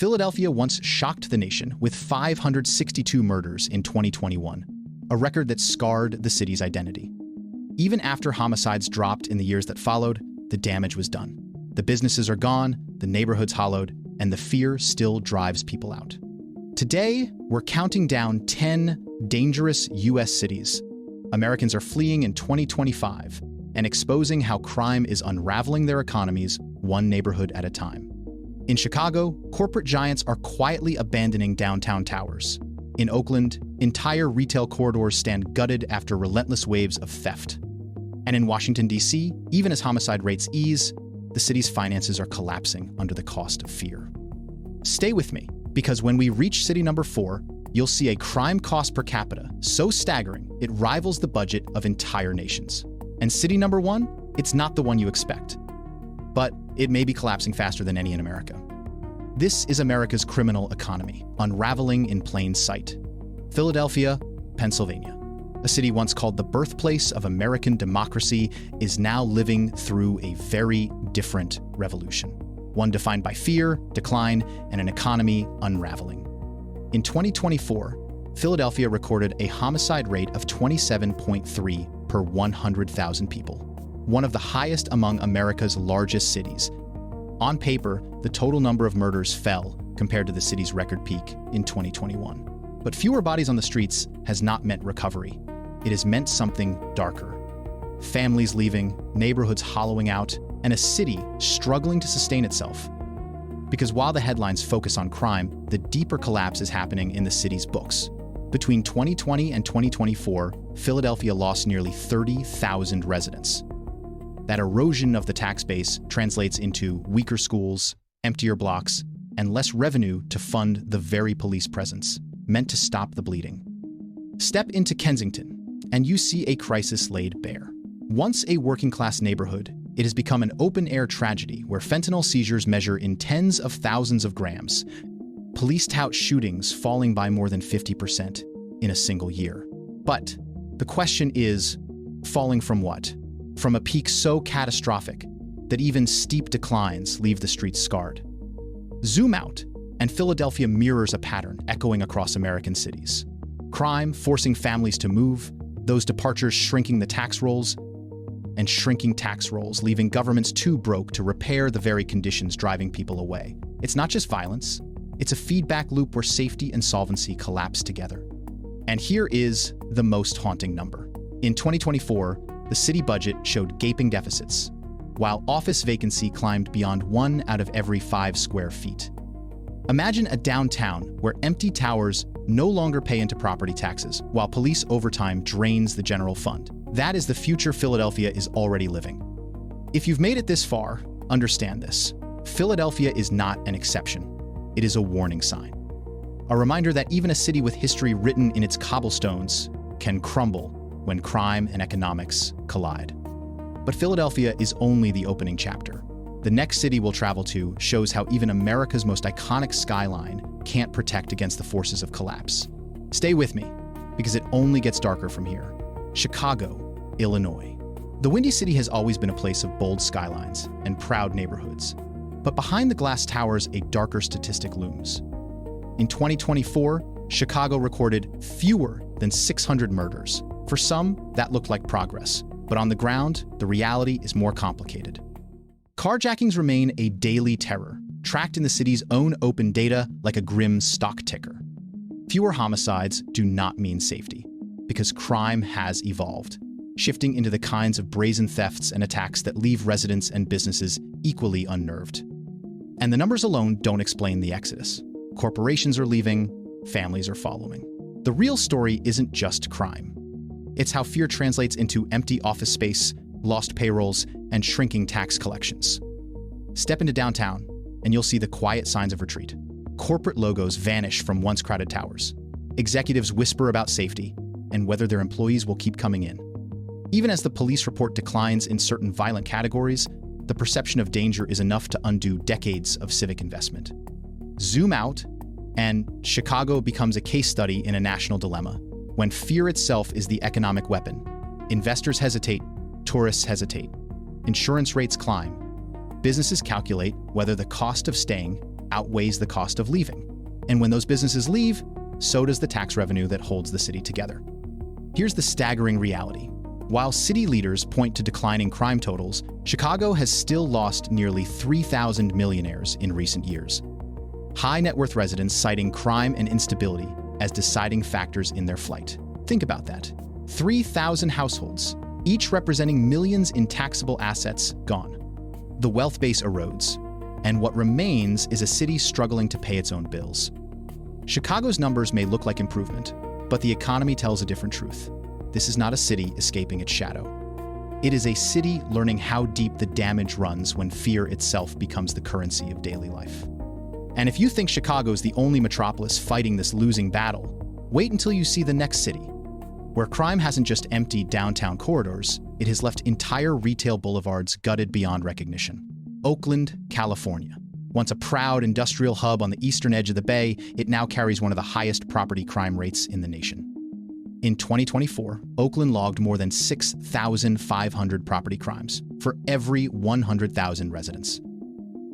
Philadelphia once shocked the nation with 562 murders in 2021, a record that scarred the city's identity. Even after homicides dropped in the years that followed, the damage was done. The businesses are gone, the neighborhoods hollowed, and the fear still drives people out. Today, we're counting down 10 dangerous U.S. cities Americans are fleeing in 2025 and exposing how crime is unraveling their economies one neighborhood at a time. In Chicago, corporate giants are quietly abandoning downtown towers. In Oakland, entire retail corridors stand gutted after relentless waves of theft. And in Washington, D.C., even as homicide rates ease, the city's finances are collapsing under the cost of fear. Stay with me, because when we reach city number 4, you'll see a crime cost per capita so staggering it rivals the budget of entire nations. And city number 1, it's not the one you expect. But it may be collapsing faster than any in America. This is America's criminal economy, unraveling in plain sight. Philadelphia, Pennsylvania. A city once called the birthplace of American democracy is now living through a very different revolution. One defined by fear, decline, and an economy unraveling. In 2024, Philadelphia recorded a homicide rate of 27.3 per 100,000 people, one of the highest among America's largest cities. On paper, the total number of murders fell compared to the city's record peak in 2021. But fewer bodies on the streets has not meant recovery. It has meant something darker. Families leaving, neighborhoods hollowing out, and a city struggling to sustain itself. Because while the headlines focus on crime, the deeper collapse is happening in the city's books. Between 2020 and 2024, Philadelphia lost nearly 30,000 residents. That erosion of the tax base translates into weaker schools, emptier blocks, and less revenue to fund the very police presence, meant to stop the bleeding. Step into Kensington, and you see a crisis laid bare. Once a working-class neighborhood, it has become an open-air tragedy where fentanyl seizures measure in tens of thousands of grams. Police tout shootings falling by more than 50% in a single year. But the question is, falling from what? From a peak so catastrophic that even steep declines leave the streets scarred. Zoom out, and Philadelphia mirrors a pattern echoing across American cities. Crime forcing families to move, those departures shrinking the tax rolls, and shrinking tax rolls, leaving governments too broke to repair the very conditions driving people away. It's not just violence, it's a feedback loop where safety and solvency collapse together. And here is the most haunting number. In 2024, the city budget showed gaping deficits, while office vacancy climbed beyond 1 out of every 5 square feet. Imagine a downtown where empty towers no longer pay into property taxes, while police overtime drains the general fund. That is the future Philadelphia is already living. If you've made it this far, understand this. Philadelphia is not an exception. It is a warning sign. A reminder that even a city with history written in its cobblestones can crumble when crime and economics collide. But Philadelphia is only the opening chapter. The next city we'll travel to shows how even America's most iconic skyline can't protect against the forces of collapse. Stay with me, because it only gets darker from here. Chicago, Illinois. The Windy City has always been a place of bold skylines and proud neighborhoods. But behind the glass towers, a darker statistic looms. In 2024, Chicago recorded fewer than 600 murders. For some, that looked like progress. But on the ground, the reality is more complicated. Carjackings remain a daily terror, tracked in the city's own open data like a grim stock ticker. Fewer homicides do not mean safety, because crime has evolved, shifting into the kinds of brazen thefts and attacks that leave residents and businesses equally unnerved. And the numbers alone don't explain the exodus. Corporations are leaving, families are following. The real story isn't just crime. It's how fear translates into empty office space, lost payrolls, and shrinking tax collections. Step into downtown, and you'll see the quiet signs of retreat. Corporate logos vanish from once crowded towers. Executives whisper about safety and whether their employees will keep coming in. Even as the police report declines in certain violent categories, the perception of danger is enough to undo decades of civic investment. Zoom out, and Chicago becomes a case study in a national dilemma. When fear itself is the economic weapon, investors hesitate, tourists hesitate, insurance rates climb, businesses calculate whether the cost of staying outweighs the cost of leaving. And when those businesses leave, so does the tax revenue that holds the city together. Here's the staggering reality. While city leaders point to declining crime totals, Chicago has still lost nearly 3,000 millionaires in recent years. High net worth residents citing crime and instability as deciding factors in their flight. Think about that. 3,000 households, each representing millions in taxable assets, gone. The wealth base erodes, and what remains is a city struggling to pay its own bills. Chicago's numbers may look like improvement, but the economy tells a different truth. This is not a city escaping its shadow. It is a city learning how deep the damage runs when fear itself becomes the currency of daily life. And if you think Chicago's the only metropolis fighting this losing battle, wait until you see the next city, where crime hasn't just emptied downtown corridors, it has left entire retail boulevards gutted beyond recognition. Oakland, California. Once a proud industrial hub on the eastern edge of the Bay, it now carries one of the highest property crime rates in the nation. In 2024, Oakland logged more than 6,500 property crimes for every 100,000 residents.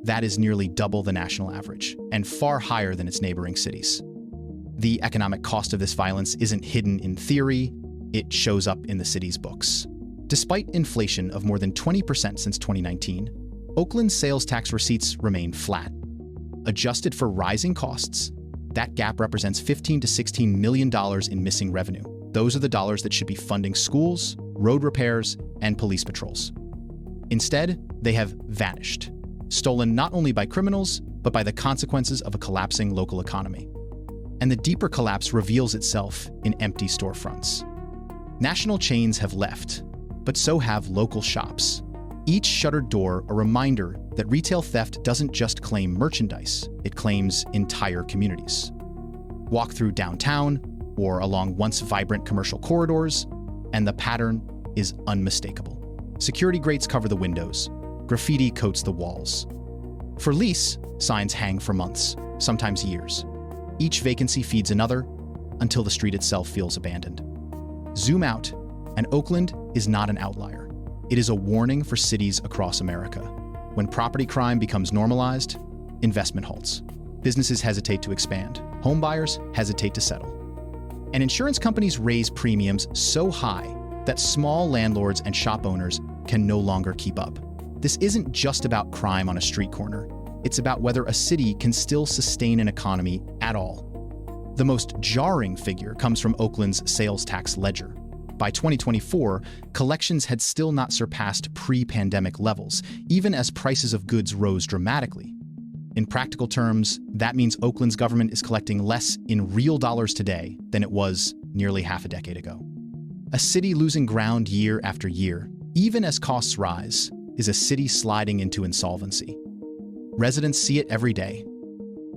That is nearly double the national average, and far higher than its neighboring cities. The economic cost of this violence isn't hidden in theory, it shows up in the city's books. Despite inflation of more than 20% since 2019, Oakland's sales tax receipts remain flat. Adjusted for rising costs, that gap represents $15 to $16 million in missing revenue. Those are the dollars that should be funding schools, road repairs, and police patrols. Instead, they have vanished, stolen not only by criminals, but by the consequences of a collapsing local economy. And the deeper collapse reveals itself in empty storefronts. National chains have left, but so have local shops. Each shuttered door a reminder that retail theft doesn't just claim merchandise, it claims entire communities. Walk through downtown or along once vibrant commercial corridors, and the pattern is unmistakable. Security grates cover the windows, graffiti coats the walls. For lease, signs hang for months, sometimes years. Each vacancy feeds another until the street itself feels abandoned. Zoom out, and Oakland is not an outlier. It is a warning for cities across America. When property crime becomes normalized, investment halts. Businesses hesitate to expand. Home buyers hesitate to settle. And insurance companies raise premiums so high that small landlords and shop owners can no longer keep up. This isn't just about crime on a street corner. It's about whether a city can still sustain an economy at all. The most jarring figure comes from Oakland's sales tax ledger. By 2024, collections had still not surpassed pre-pandemic levels, even as prices of goods rose dramatically. In practical terms, that means Oakland's government is collecting less in real dollars today than it was nearly half a decade ago. A city losing ground year after year, even as costs rise, is a city sliding into insolvency. Residents see it every day.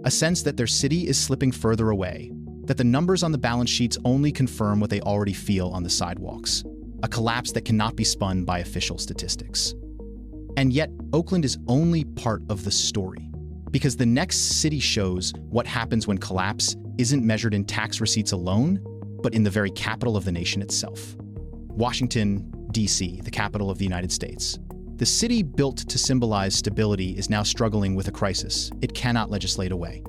A sense that their city is slipping further away, that the numbers on the balance sheets only confirm what they already feel on the sidewalks, a collapse that cannot be spun by official statistics. And yet, Oakland is only part of the story, because the next city shows what happens when collapse isn't measured in tax receipts alone, but in the very capital of the nation itself. Washington, D.C., the capital of the United States. The city built to symbolize stability is now struggling with a crisis it cannot legislate away.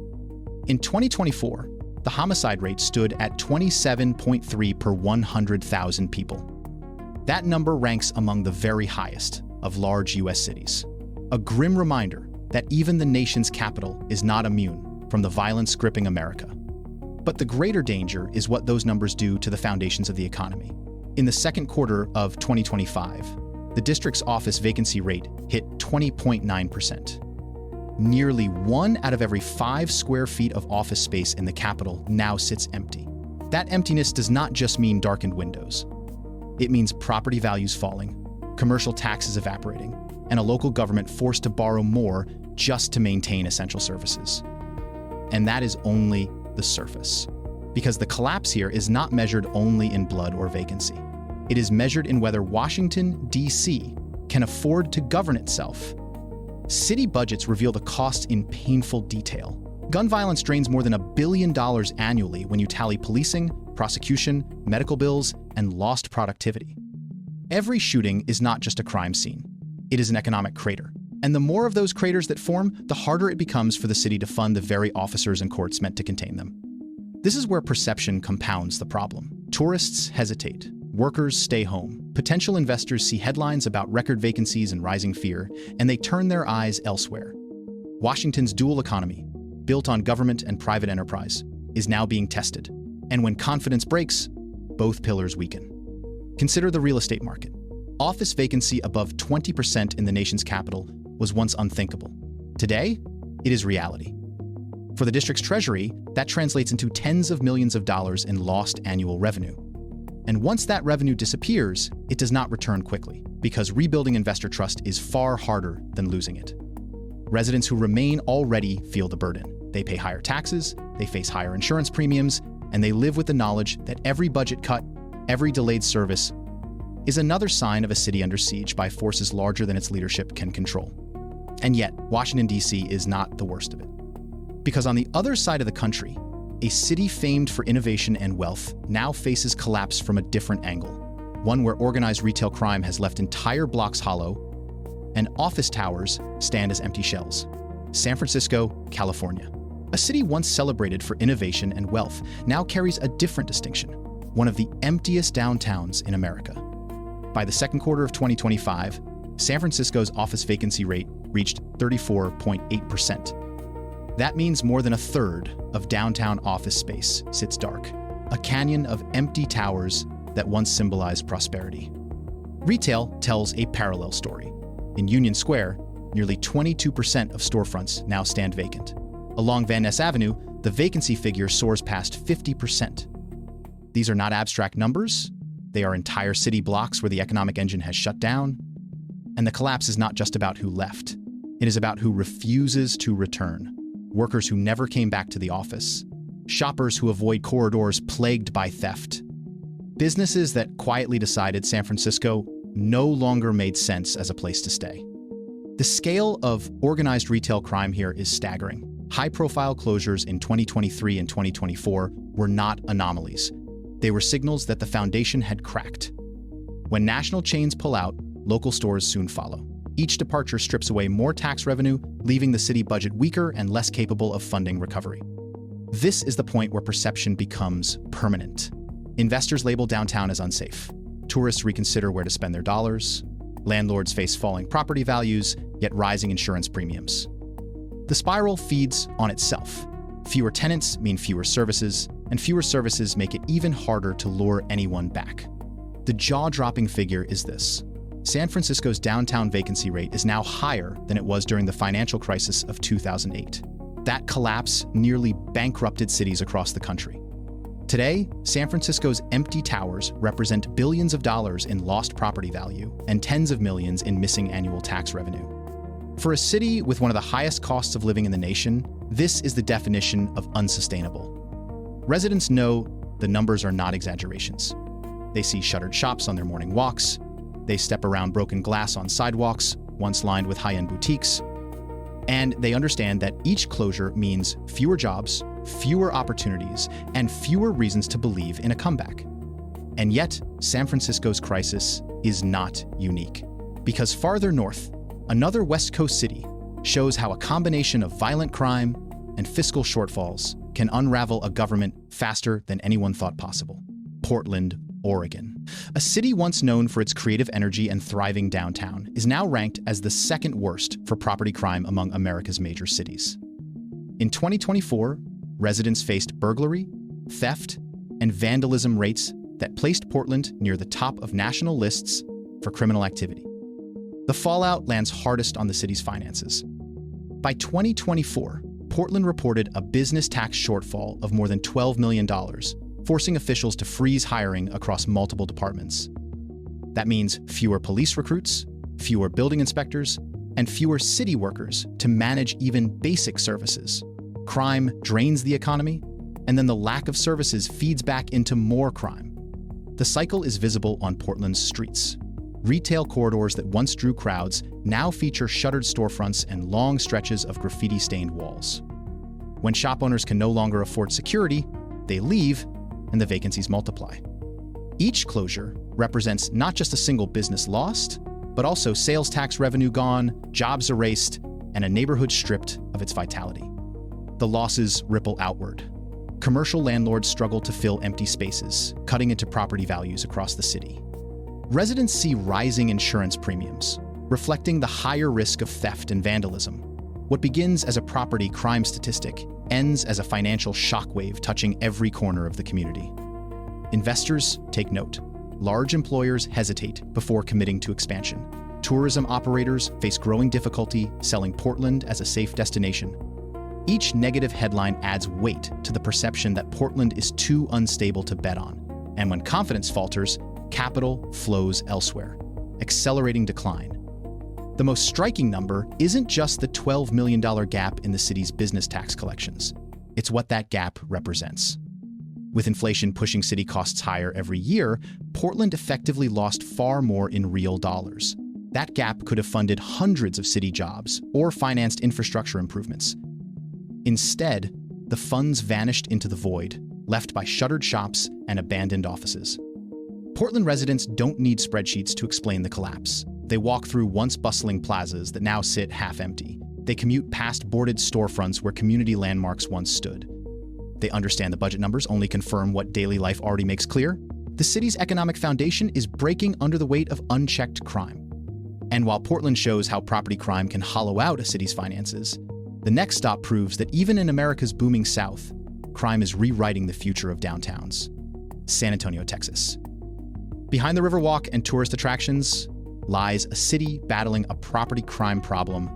In 2024, the homicide rate stood at 27.3 per 100,000 people. That number ranks among the very highest of large U.S. cities. A grim reminder that even the nation's capital is not immune from the violence gripping America. But the greater danger is what those numbers do to the foundations of the economy. In the second quarter of 2025, the district's office vacancy rate hit 20.9%. Nearly 1 out of every 5 square feet of office space in the capital now sits empty. That emptiness does not just mean darkened windows. It means property values falling, commercial taxes evaporating, and a local government forced to borrow more just to maintain essential services. And that is only the surface. Because the collapse here is not measured only in blood or vacancy. It is measured in whether Washington, D.C. can afford to govern itself. City budgets reveal the cost in painful detail. Gun violence drains more than $1 billion annually when you tally policing, prosecution, medical bills, and lost productivity. Every shooting is not just a crime scene. It is an economic crater. And the more of those craters that form, the harder it becomes for the city to fund the very officers and courts meant to contain them. This is where perception compounds the problem. Tourists hesitate. Workers stay home. Potential investors see headlines about record vacancies and rising fear, and they turn their eyes elsewhere. Washington's dual economy, built on government and private enterprise, is now being tested. And when confidence breaks, both pillars weaken. Consider the real estate market. Office vacancy above 20% in the nation's capital was once unthinkable. Today, it is reality. For the district's treasury, that translates into tens of millions of dollars in lost annual revenue. And once that revenue disappears, it does not return quickly, because rebuilding investor trust is far harder than losing it. Residents who remain already feel the burden. They pay higher taxes, they face higher insurance premiums, and they live with the knowledge that every budget cut, every delayed service, is another sign of a city under siege by forces larger than its leadership can control. And yet, Washington, D.C. is not the worst of it. Because on the other side of the country, a city famed for innovation and wealth now faces collapse from a different angle, one where organized retail crime has left entire blocks hollow and office towers stand as empty shells. San Francisco, California. A city once celebrated for innovation and wealth now carries a different distinction, one of the emptiest downtowns in America. By the second quarter of 2025, San Francisco's office vacancy rate reached 34.8%. That means more than a third of downtown office space sits dark, a canyon of empty towers that once symbolized prosperity. Retail tells a parallel story. In Union Square, nearly 22% of storefronts now stand vacant. Along Van Ness Avenue, the vacancy figure soars past 50%. These are not abstract numbers. They are entire city blocks where the economic engine has shut down. And the collapse is not just about who left. It is about who refuses to return. Workers who never came back to the office. Shoppers who avoid corridors plagued by theft. Businesses that quietly decided San Francisco no longer made sense as a place to stay. The scale of organized retail crime here is staggering. High-profile closures in 2023 and 2024 were not anomalies. They were signals that the foundation had cracked. When national chains pull out, local stores soon follow. Each departure strips away more tax revenue, leaving the city budget weaker and less capable of funding recovery. This is the point where perception becomes permanent. Investors label downtown as unsafe. Tourists reconsider where to spend their dollars. Landlords face falling property values, yet rising insurance premiums. The spiral feeds on itself. Fewer tenants mean fewer services, and fewer services make it even harder to lure anyone back. The jaw-dropping figure is this. San Francisco's downtown vacancy rate is now higher than it was during the financial crisis of 2008. That collapse nearly bankrupted cities across the country. Today, San Francisco's empty towers represent billions of dollars in lost property value and tens of millions in missing annual tax revenue. For a city with one of the highest costs of living in the nation, this is the definition of unsustainable. Residents know the numbers are not exaggerations. They see shuttered shops on their morning walks. They step around broken glass on sidewalks, once lined with high-end boutiques. And they understand that each closure means fewer jobs, fewer opportunities, and fewer reasons to believe in a comeback. And yet, San Francisco's crisis is not unique. Because farther north, another West Coast city shows how a combination of violent crime and fiscal shortfalls can unravel a government faster than anyone thought possible. Portland, Oregon. A city once known for its creative energy and thriving downtown is now ranked as the second worst for property crime among America's major cities. In 2024, residents faced burglary, theft, and vandalism rates that placed Portland near the top of national lists for criminal activity. The fallout lands hardest on the city's finances. By 2024, Portland reported a business tax shortfall of more than $12 million, forcing officials to freeze hiring across multiple departments. That means fewer police recruits, fewer building inspectors, and fewer city workers to manage even basic services. Crime drains the economy, and then the lack of services feeds back into more crime. The cycle is visible on Portland's streets. Retail corridors that once drew crowds now feature shuttered storefronts and long stretches of graffiti-stained walls. When shop owners can no longer afford security, they leave, and the vacancies multiply. Each closure represents not just a single business lost, but also sales tax revenue gone, jobs erased, and a neighborhood stripped of its vitality. The losses ripple outward. Commercial landlords struggle to fill empty spaces, cutting into property values across the city. Residents see rising insurance premiums, reflecting the higher risk of theft and vandalism. What begins as a property crime statistic ends as a financial shockwave touching every corner of the community. Investors take note. Large employers hesitate before committing to expansion. Tourism operators face growing difficulty selling Portland as a safe destination. Each negative headline adds weight to the perception that Portland is too unstable to bet on. And when confidence falters, capital flows elsewhere, accelerating decline. The most striking number isn't just the $12 million gap in the city's business tax collections. It's what that gap represents. With inflation pushing city costs higher every year, Portland effectively lost far more in real dollars. That gap could have funded hundreds of city jobs or financed infrastructure improvements. Instead, the funds vanished into the void, left by shuttered shops and abandoned offices. Portland residents don't need spreadsheets to explain the collapse. They walk through once bustling plazas that now sit half empty. They commute past boarded storefronts where community landmarks once stood. They understand the budget numbers only confirm what daily life already makes clear. The city's economic foundation is breaking under the weight of unchecked crime. And while Portland shows how property crime can hollow out a city's finances, the next stop proves that even in America's booming South, crime is rewriting the future of downtowns. San Antonio, Texas. Behind the Riverwalk and tourist attractions lies a city battling a property crime problem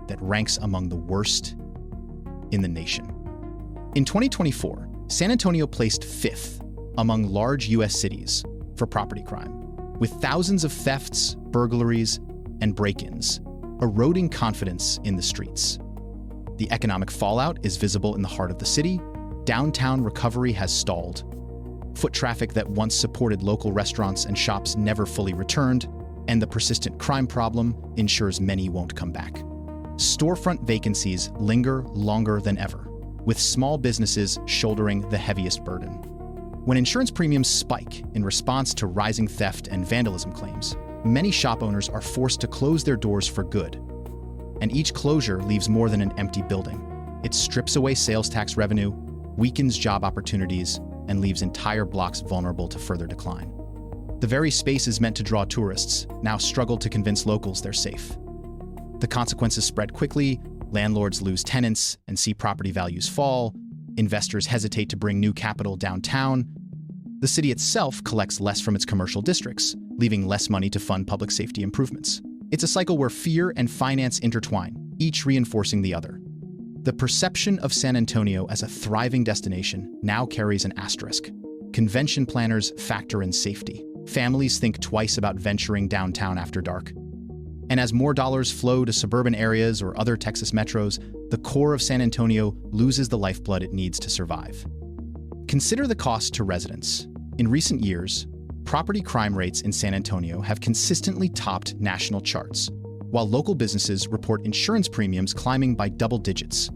that ranks among the worst in the nation. In 2024, San Antonio placed 5th among large U.S. cities for property crime, with thousands of thefts, burglaries, and break-ins, eroding confidence in the streets. The economic fallout is visible in the heart of the city. Downtown recovery has stalled. Foot traffic that once supported local restaurants and shops never fully returned, and the persistent crime problem ensures many won't come back. Storefront vacancies linger longer than ever, with small businesses shouldering the heaviest burden. When insurance premiums spike in response to rising theft and vandalism claims, many shop owners are forced to close their doors for good. And each closure leaves more than an empty building. It strips away sales tax revenue, weakens job opportunities, and leaves entire blocks vulnerable to further decline. The very spaces meant to draw tourists now struggle to convince locals they're safe. The consequences spread quickly. Landlords lose tenants and see property values fall. Investors hesitate to bring new capital downtown. The city itself collects less from its commercial districts, leaving less money to fund public safety improvements. It's a cycle where fear and finance intertwine, each reinforcing the other. The perception of San Antonio as a thriving destination now carries an asterisk. Convention planners factor in safety. Families think twice about venturing downtown after dark. And as more dollars flow to suburban areas or other Texas metros, the core of San Antonio loses the lifeblood it needs to survive. Consider the cost to residents. In recent years, property crime rates in San Antonio have consistently topped national charts, while local businesses report insurance premiums climbing by double digits.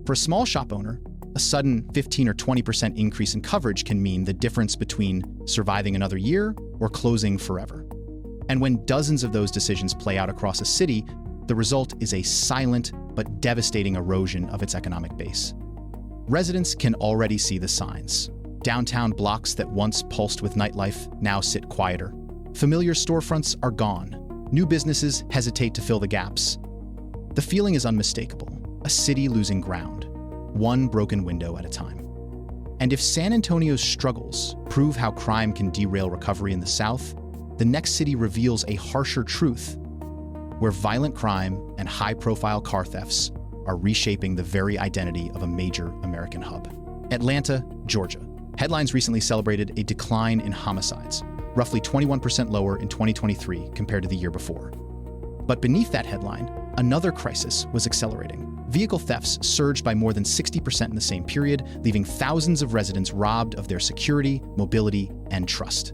For a small shop owner, a sudden 15 or 20% increase in coverage can mean the difference between surviving another year or closing forever. And when dozens of those decisions play out across a city, the result is a silent but devastating erosion of its economic base. Residents can already see the signs. Downtown blocks that once pulsed with nightlife now sit quieter. Familiar storefronts are gone. New businesses hesitate to fill the gaps. The feeling is unmistakable, a city losing ground, one broken window at a time. And if San Antonio's struggles prove how crime can derail recovery in the South, the next city reveals a harsher truth, where violent crime and high-profile car thefts are reshaping the very identity of a major American hub. Atlanta, Georgia. Headlines recently celebrated a decline in homicides, roughly 21% lower in 2023 compared to the year before. But beneath that headline, another crisis was accelerating. Vehicle thefts surged by more than 60% in the same period, leaving thousands of residents robbed of their security, mobility, and trust.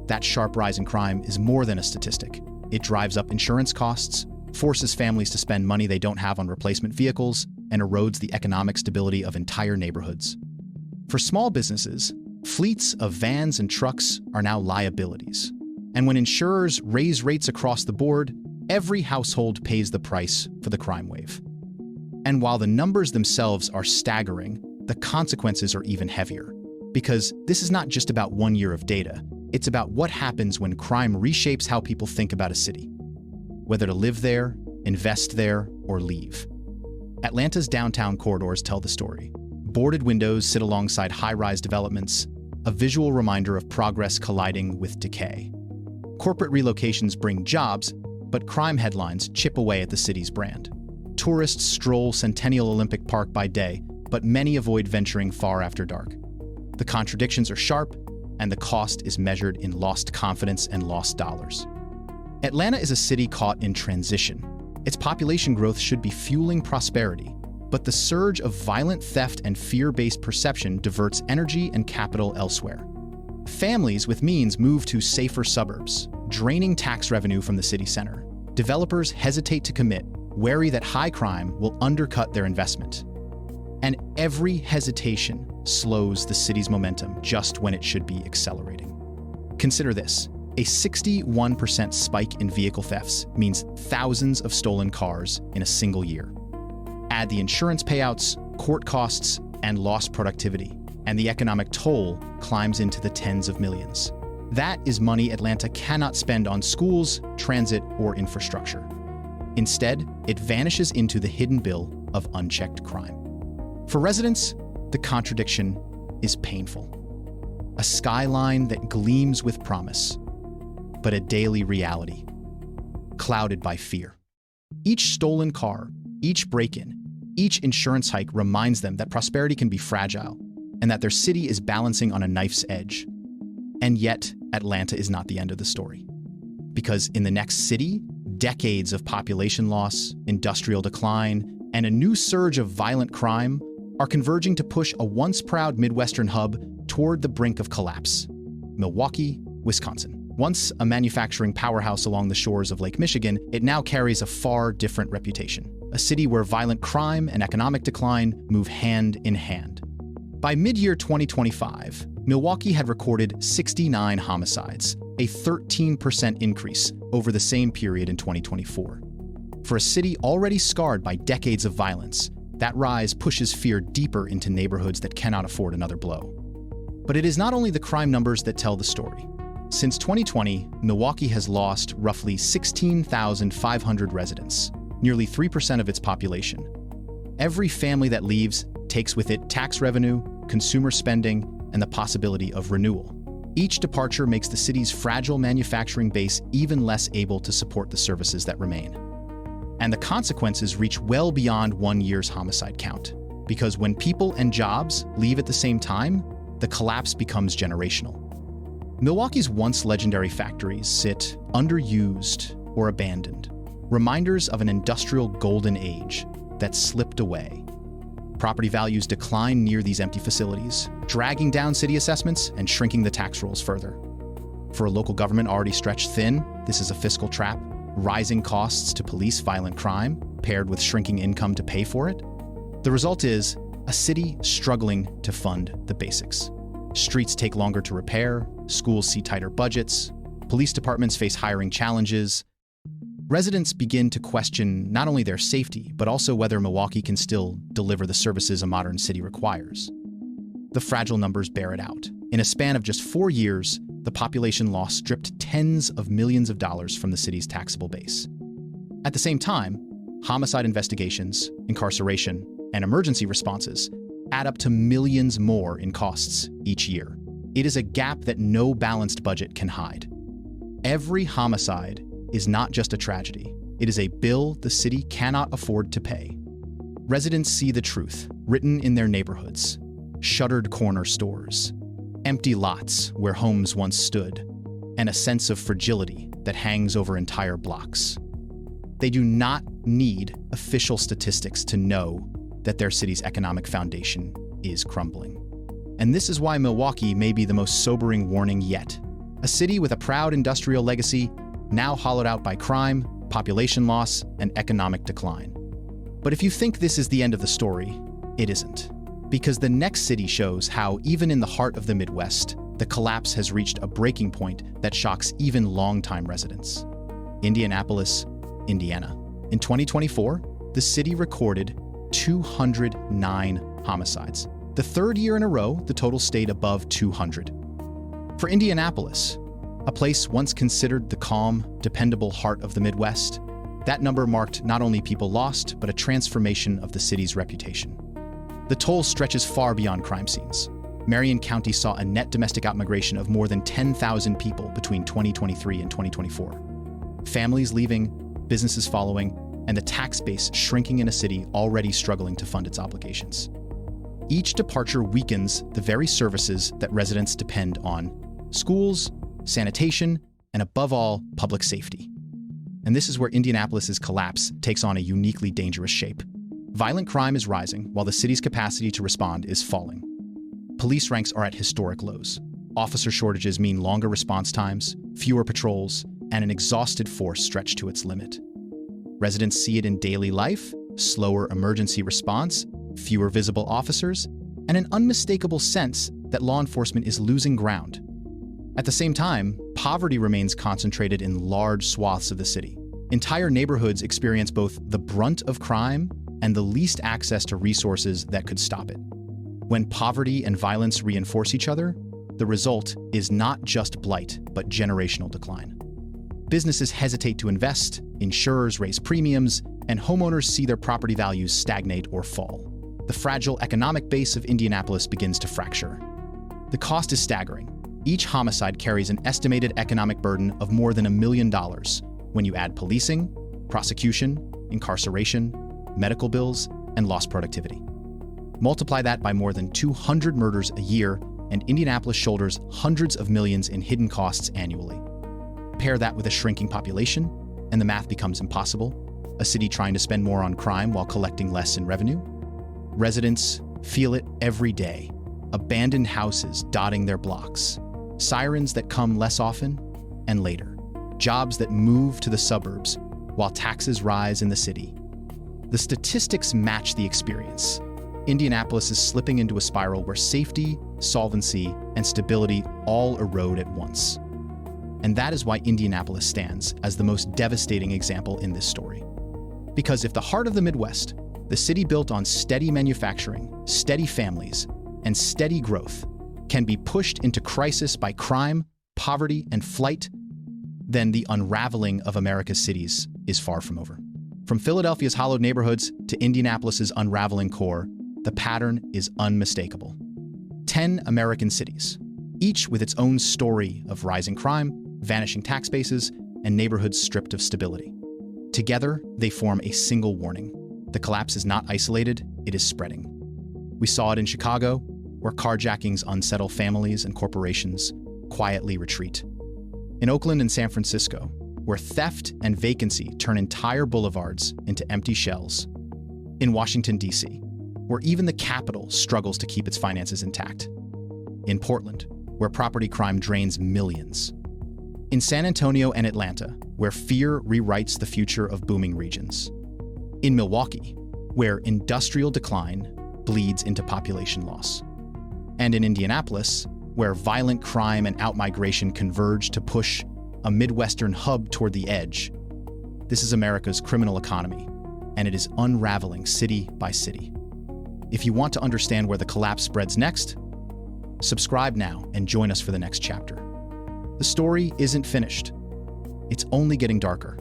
That sharp rise in crime is more than a statistic. It drives up insurance costs, forces families to spend money they don't have on replacement vehicles, and erodes the economic stability of entire neighborhoods. For small businesses, fleets of vans and trucks are now liabilities. And when insurers raise rates across the board, every household pays the price for the crime wave. And while the numbers themselves are staggering, the consequences are even heavier. Because this is not just about 1 year of data, it's about what happens when crime reshapes how people think about a city. Whether to live there, invest there, or leave. Atlanta's downtown corridors tell the story. Boarded windows sit alongside high-rise developments, a visual reminder of progress colliding with decay. Corporate relocations bring jobs, but crime headlines chip away at the city's brand. Tourists stroll Centennial Olympic Park by day, but many avoid venturing far after dark. The contradictions are sharp, and the cost is measured in lost confidence and lost dollars. Atlanta is a city caught in transition. Its population growth should be fueling prosperity, but the surge of violent theft and fear-based perception diverts energy and capital elsewhere. Families with means move to safer suburbs, draining tax revenue from the city center. Developers hesitate to commit, wary that high crime will undercut their investment. And every hesitation slows the city's momentum just when it should be accelerating. Consider this. A 61% spike in vehicle thefts means thousands of stolen cars in a single year. Add the insurance payouts, court costs, and lost productivity, and the economic toll climbs into the tens of millions. That is money Atlanta cannot spend on schools, transit, or infrastructure. Instead, it vanishes into the hidden bill of unchecked crime. For residents, the contradiction is painful. A skyline that gleams with promise, but a daily reality, clouded by fear. Each stolen car, each break-in, each insurance hike reminds them that prosperity can be fragile and that their city is balancing on a knife's edge. And yet, Atlanta is not the end of the story. Because in the next city, decades of population loss, industrial decline, and a new surge of violent crime are converging to push a once proud Midwestern hub toward the brink of collapse. Milwaukee, Wisconsin. Once a manufacturing powerhouse along the shores of Lake Michigan, it now carries a far different reputation. A city where violent crime and economic decline move hand in hand. By mid-year 2025, Milwaukee had recorded 69 homicides, a 13% increase over the same period in 2024. For a city already scarred by decades of violence, that rise pushes fear deeper into neighborhoods that cannot afford another blow. But it is not only the crime numbers that tell the story. Since 2020, Milwaukee has lost roughly 16,500 residents, nearly 3% of its population. Every family that leaves takes with it tax revenue, consumer spending, and the possibility of renewal. Each departure makes the city's fragile manufacturing base even less able to support the services that remain. And the consequences reach well beyond 1 year's homicide count, because when people and jobs leave at the same time, the collapse becomes generational. Milwaukee's once legendary factories sit underused or abandoned, reminders of an industrial golden age that slipped away. Property values decline near these empty facilities, dragging down city assessments and shrinking the tax rolls further. For a local government already stretched thin, this is a fiscal trap. Rising costs to police violent crime, paired with shrinking income to pay for it. The result is a city struggling to fund the basics. Streets take longer to repair, schools see tighter budgets, police departments face hiring challenges. Residents begin to question not only their safety, but also whether Milwaukee can still deliver the services a modern city requires. The fragile numbers bear it out. In a span of just 4 years, the population loss stripped tens of millions of dollars from the city's taxable base. At the same time, homicide investigations, incarceration, and emergency responses add up to millions more in costs each year. It is a gap that no balanced budget can hide. Every homicide is not just a tragedy. It is a bill the city cannot afford to pay. Residents see the truth, written in their neighborhoods. Shuttered corner stores, empty lots where homes once stood, and a sense of fragility that hangs over entire blocks. They do not need official statistics to know that their city's economic foundation is crumbling. And this is why Milwaukee may be the most sobering warning yet. A city with a proud industrial legacy, now hollowed out by crime, population loss, and economic decline. But if you think this is the end of the story, it isn't. Because the next city shows how, even in the heart of the Midwest, the collapse has reached a breaking point that shocks even longtime residents. Indianapolis, Indiana. In 2024, the city recorded 209 homicides. The third year in a row, the total stayed above 200. For Indianapolis, a place once considered the calm, dependable heart of the Midwest, that number marked not only people lost, but a transformation of the city's reputation. The toll stretches far beyond crime scenes. Marion County saw a net domestic outmigration of more than 10,000 people between 2023 and 2024. Families leaving, businesses following, and the tax base shrinking in a city already struggling to fund its obligations. Each departure weakens the very services that residents depend on: schools, sanitation, and above all, public safety. And this is where Indianapolis's collapse takes on a uniquely dangerous shape. Violent crime is rising while the city's capacity to respond is falling. Police ranks are at historic lows. Officer shortages mean longer response times, fewer patrols, and an exhausted force stretched to its limit. Residents see it in daily life: slower emergency response, fewer visible officers, and an unmistakable sense that law enforcement is losing ground. At the same time, poverty remains concentrated in large swaths of the city. Entire neighborhoods experience both the brunt of crime and the least access to resources that could stop it. When poverty and violence reinforce each other, the result is not just blight, but generational decline. Businesses hesitate to invest, insurers raise premiums, and homeowners see their property values stagnate or fall. The fragile economic base of Indianapolis begins to fracture. The cost is staggering. Each homicide carries an estimated economic burden of more than $1 million when you add policing, prosecution, incarceration, medical bills, and lost productivity. Multiply that by more than 200 murders a year, and Indianapolis shoulders hundreds of millions in hidden costs annually. Pair that with a shrinking population, and the math becomes impossible: a city trying to spend more on crime while collecting less in revenue. Residents feel it every day: abandoned houses dotting their blocks, sirens that come less often and later, jobs that move to the suburbs while taxes rise in the city. The statistics match the experience. Indianapolis is slipping into a spiral where safety, solvency, and stability all erode at once. And that is why Indianapolis stands as the most devastating example in this story. Because if the heart of the Midwest, the city built on steady manufacturing, steady families, and steady growth, can be pushed into crisis by crime, poverty, and flight, then the unraveling of America's cities is far from over. From Philadelphia's hollowed neighborhoods to Indianapolis's unraveling core, the pattern is unmistakable. 10 American cities, each with its own story of rising crime, vanishing tax bases, and neighborhoods stripped of stability. Together, they form a single warning. The collapse is not isolated, it is spreading. We saw it in Chicago, where carjackings unsettle families and corporations quietly retreat. In Oakland and San Francisco, where theft and vacancy turn entire boulevards into empty shells. In Washington, D.C., where even the capital struggles to keep its finances intact. In Portland, where property crime drains millions. In San Antonio and Atlanta, where fear rewrites the future of booming regions. In Milwaukee, where industrial decline bleeds into population loss. And in Indianapolis, where violent crime and outmigration converge to push a Midwestern hub toward the edge. This is America's criminal economy, and it is unraveling city by city. If you want to understand where the collapse spreads next, subscribe now and join us for the next chapter. The story isn't finished. It's only getting darker.